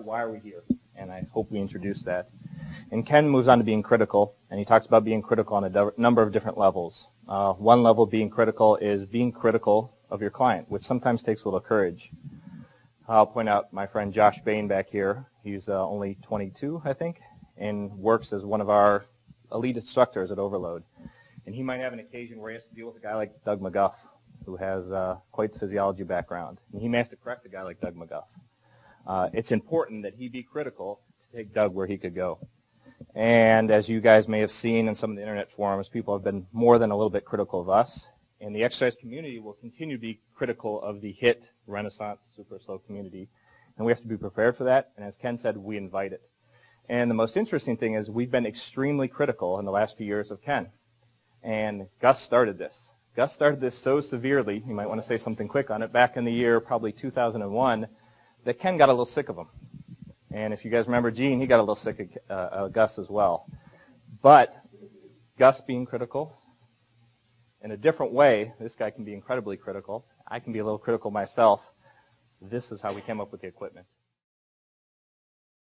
why are we here? And I hope we introduce that. And Ken moves on to being critical, and he talks about being critical on a number of different levels. One level of being critical is being critical of your client, which sometimes takes a little courage. I'll point out my friend Josh Bain back here. He's only 22, I think, and works as one of our elite instructors at Overload. And he might have an occasion where he has to deal with a guy like Doug McGuff, who has quite the physiology background. And he may have to correct a guy like Doug McGuff. It's important that he be critical to take Doug where he could go. And as you guys may have seen in some of the internet forums, people have been more than a little bit critical of us. And the exercise community will continue to be critical of the HIIT, Renaissance, Super Slow community. And we have to be prepared for that. And as Ken said, we invite it. And the most interesting thing is we've been extremely critical in the last few years of Ken. And Gus started this. Gus started this so severely, you might want to say something quick on it, back in the year probably 2001, that Ken got a little sick of him. And if you guys remember Gene, he got a little sick of Gus as well. But Gus being critical, in a different way, this guy can be incredibly critical. I can be a little critical myself. This is how we came up with the equipment.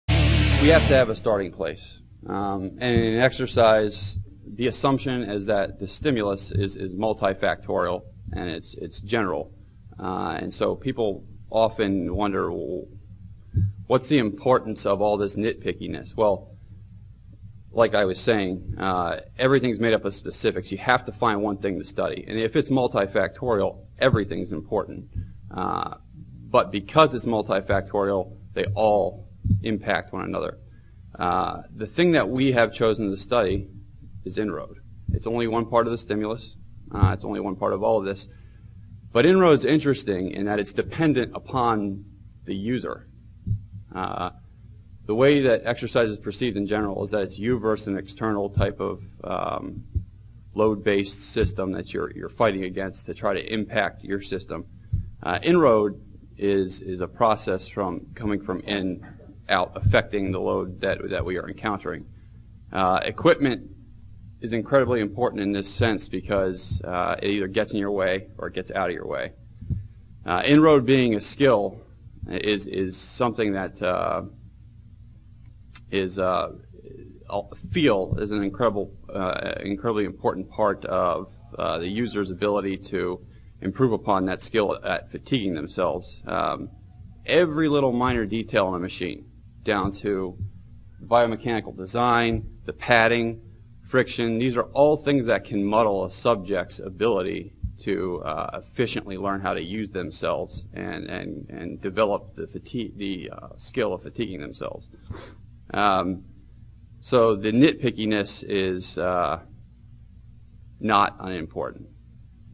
We have to have a starting place. And in exercise, the assumption is that the stimulus is multifactorial and it's general. And so people often wonder, well, what's the importance of all this nitpickiness? Well, like I was saying, everything's made up of specifics. You have to find one thing to study. And if it's multifactorial, everything's important. But because it's multifactorial, they all impact one another. The thing that we have chosen to study is INROAD. It's only one part of the stimulus. It's only one part of all of this. But INROAD's interesting in that it's dependent upon the user. The way that exercise is perceived in general is that it's you versus an external type of load-based system that you're fighting against to try to impact your system. INROAD is a process from coming from in out affecting the load that we are encountering. Equipment is incredibly important in this sense because it either gets in your way or it gets out of your way. INROAD being a skill is something that feel is an incredibly important part of the user's ability to improve upon that skill at fatiguing themselves. Every little minor detail in a machine, down to biomechanical design, the padding, friction, these are all things that can muddle a subject's ability to efficiently learn how to use themselves and develop the skill of fatiguing themselves. So the nitpickiness is not unimportant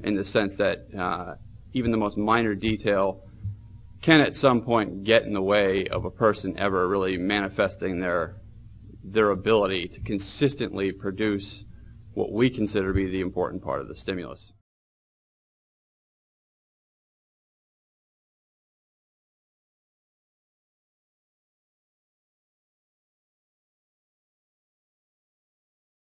in the sense that even the most minor detail can at some point get in the way of a person ever really manifesting their ability to consistently produce what we consider to be the important part of the stimulus.